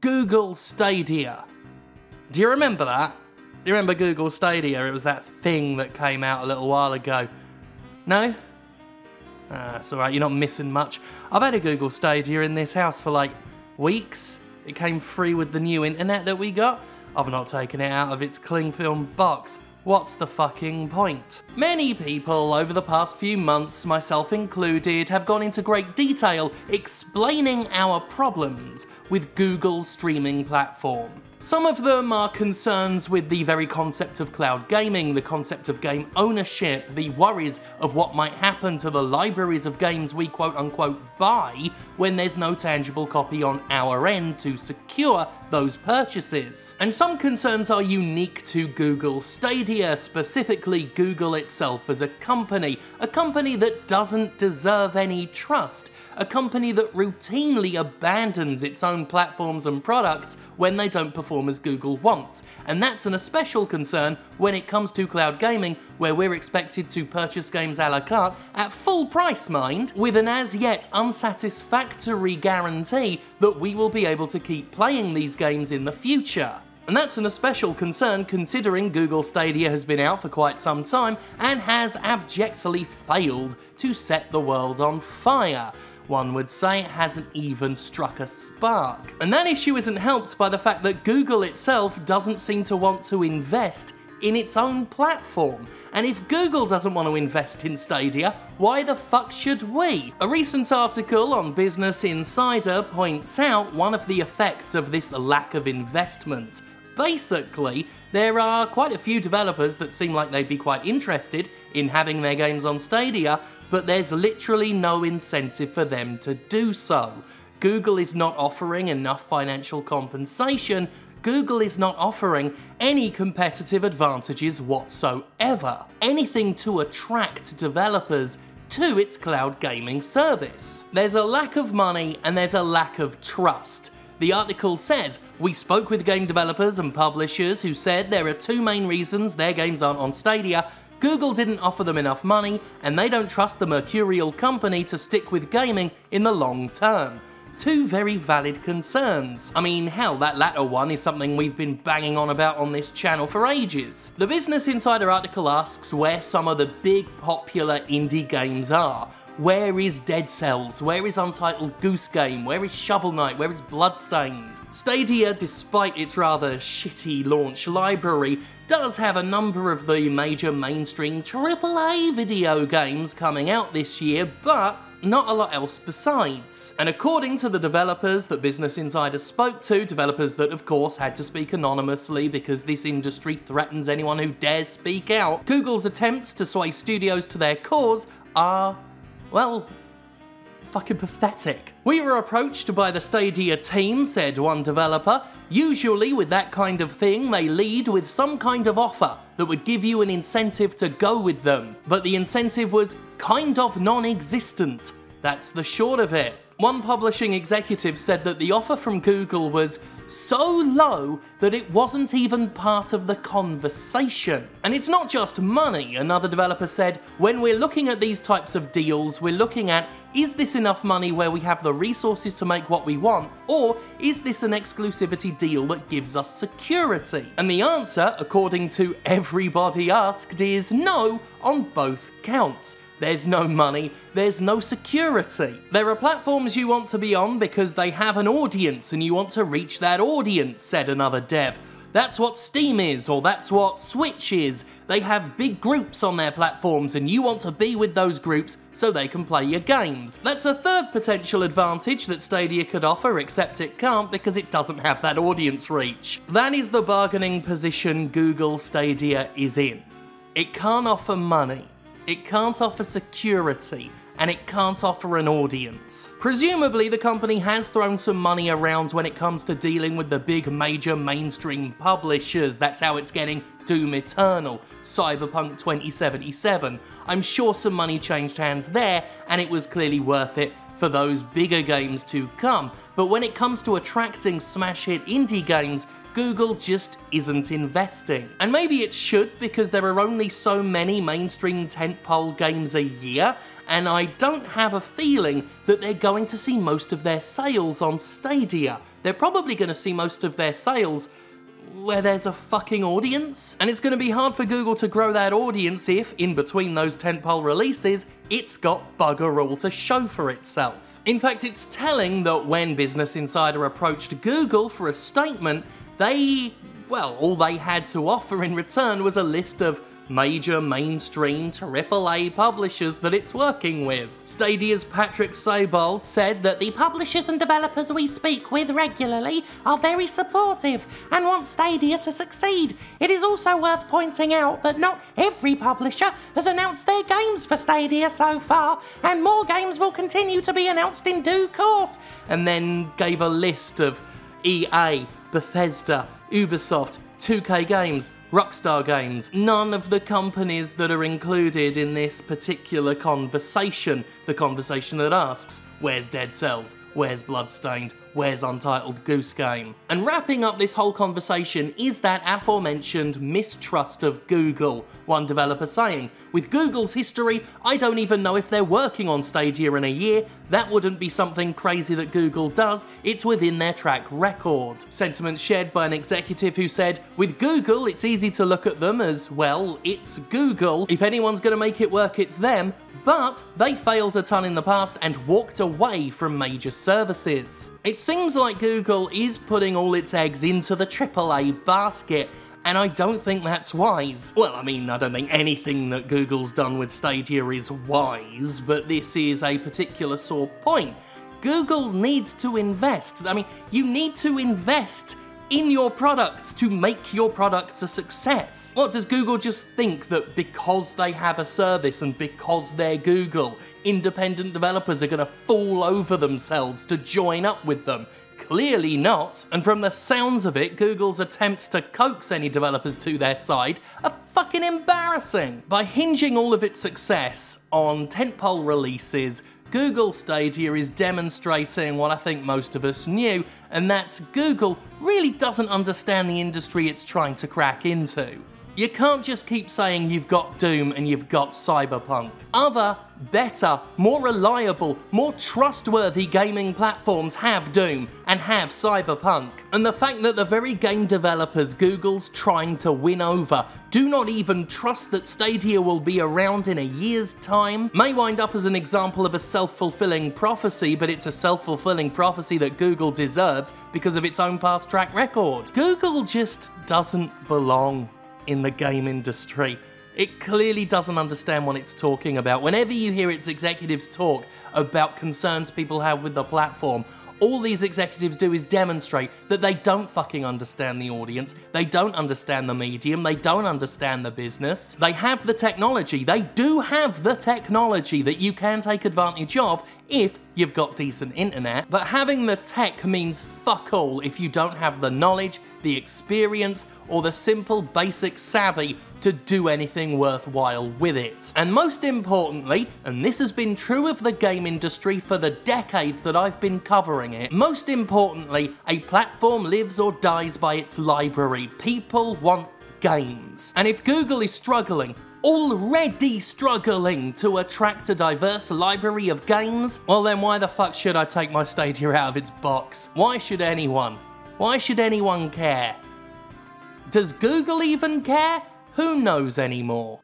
Google Stadia. Do you remember that? Do you remember Google Stadia? It was that thing that came out a little while ago. No? It's alright, you're not missing much. I've had a Google Stadia in this house for like weeks. It came free with the new internet that we got. I've not taken it out of its cling film box. What's the fucking point? Many people over the past few months, myself included, have gone into great detail explaining our problems with Google's streaming platform. Some of them are concerns with the very concept of cloud gaming, the concept of game ownership, the worries of what might happen to the libraries of games we quote-unquote buy when there's no tangible copy on our end to secure those purchases. And some concerns are unique to Google Stadia, specifically Google itself as a company that doesn't deserve any trust, a company that routinely abandons its own platforms and products when they don't perform as Google wants. And that's an especial concern when it comes to cloud gaming, where we're expected to purchase games a la carte at full price, mind, with an as yet unsatisfactory guarantee that we will be able to keep playing these games in the future. And that's an especial concern considering Google Stadia has been out for quite some time and has abjectly failed to set the world on fire. One would say it hasn't even struck a spark. And that issue isn't helped by the fact that Google itself doesn't seem to want to invest in its own platform. And if Google doesn't want to invest in Stadia, why the fuck should we? A recent article on Business Insider points out one of the effects of this lack of investment. Basically, there are quite a few developers that seem like they'd be quite interested in having their games on Stadia, but there's literally no incentive for them to do so. Google is not offering enough financial compensation. Google is not offering any competitive advantages whatsoever. Anything to attract developers to its cloud gaming service. There's a lack of money and there's a lack of trust. The article says, we spoke with game developers and publishers who said there are two main reasons their games aren't on Stadia. Google didn't offer them enough money, and they don't trust the mercurial company to stick with gaming in the long term. Two very valid concerns. I mean, hell, that latter one is something we've been banging on about on this channel for ages. The Business Insider article asks where some of the big popular indie games are. Where is Dead Cells? Where is Untitled Goose Game? Where is Shovel Knight? Where is Bloodstained? Stadia, despite its rather shitty launch library, does have a number of the major mainstream AAA video games coming out this year, but not a lot else besides. And according to the developers that Business Insider spoke to, developers that of course had to speak anonymously because this industry threatens anyone who dares speak out, Google's attempts to sway studios to their cause are, well, fucking pathetic. We were approached by the Stadia team, said one developer. Usually with that kind of thing, they lead with some kind of offer that would give you an incentive to go with them. But the incentive was kind of non-existent. That's the short of it. One publishing executive said that the offer from Google was so low that it wasn't even part of the conversation. And it's not just money, another developer said. When we're looking at these types of deals, we're looking at, is this enough money where we have the resources to make what we want, or is this an exclusivity deal that gives us security? And the answer, according to everybody asked, is no on both counts. There's no money, there's no security. There are platforms you want to be on because they have an audience and you want to reach that audience, said another dev. That's what Steam is, or that's what Switch is. They have big groups on their platforms and you want to be with those groups so they can play your games. That's a third potential advantage that Stadia could offer, except it can't because it doesn't have that audience reach. That is the bargaining position Google Stadia is in. It can't offer money. It can't offer security, and it can't offer an audience. Presumably, the company has thrown some money around when it comes to dealing with the big major mainstream publishers. That's how it's getting Doom Eternal, Cyberpunk 2077. I'm sure some money changed hands there, and it was clearly worth it for those bigger games to come. But when it comes to attracting smash hit indie games, Google just isn't investing. And maybe it should, because there are only so many mainstream tentpole games a year, and I don't have a feeling that they're going to see most of their sales on Stadia. they're probably going to see most of their sales where there's a fucking audience. And it's going to be hard for Google to grow that audience if, in between those tentpole releases, it's got bugger all to show for itself. In fact, it's telling that when Business Insider approached Google for a statement, all they had to offer in return was a list of major mainstream AAA publishers that it's working with. Stadia's Patrick Seybold said that the publishers and developers we speak with regularly are very supportive and want Stadia to succeed. It is also worth pointing out that not every publisher has announced their games for Stadia so far, and more games will continue to be announced in due course, and then gave a list of EA, Bethesda, Ubisoft, 2K Games, Rockstar Games, none of the companies that are included in this particular conversation, the conversation that asks, where's Dead Cells, where's Bloodstained, where's Untitled Goose Game? And wrapping up this whole conversation is that aforementioned mistrust of Google, one developer saying, with Google's history, I don't even know if they're working on Stadia in a year, that wouldn't be something crazy that Google does, it's within their track record. Sentiment shared by an executive who said, with Google, it's easy to look at them as, well, it's Google, if anyone's gonna make it work, it's them, but they failed a ton in the past and walked away from major services. It seems like Google is putting all its eggs into the AAA basket, and I don't think that's wise. Well, I mean, I don't think anything that Google's done with Stadia is wise, but this is a particular sore point. Google needs to invest. I mean, you need to invest in your products to make your products a success. What, does Google just think that because they have a service and because they're Google, independent developers are gonna fall over themselves to join up with them? Clearly not. And from the sounds of it, Google's attempts to coax any developers to their side are fucking embarrassing. By hinging all of its success on tentpole releases, Google Stadia is demonstrating what I think most of us knew, and that's Google really doesn't understand the industry it's trying to crack into. You can't just keep saying you've got Doom and you've got Cyberpunk. Other, better, more reliable, more trustworthy gaming platforms have Doom and have Cyberpunk. And the fact that the very game developers Google's trying to win over do not even trust that Stadia will be around in a year's time may wind up as an example of a self-fulfilling prophecy, but it's a self-fulfilling prophecy that Google deserves because of its own past track record. Google just doesn't belong in the game industry. It clearly doesn't understand what it's talking about. Whenever you hear its executives talk about concerns people have with the platform, all these executives do is demonstrate that they don't fucking understand the audience, they don't understand the medium, they don't understand the business. They have the technology, they do have the technology that you can take advantage of if you've got decent internet, but having the tech means fuck all if you don't have the knowledge, the experience, or the simple basic savvy to do anything worthwhile with it. And most importantly, and this has been true of the game industry for the decades that I've been covering it, most importantly, a platform lives or dies by its library. People want games. And if Google is struggling, already struggling to attract a diverse library of games, well then why the fuck should I take my Stadia out of its box? Why should anyone? Why should anyone care? Does Google even care? Who knows anymore?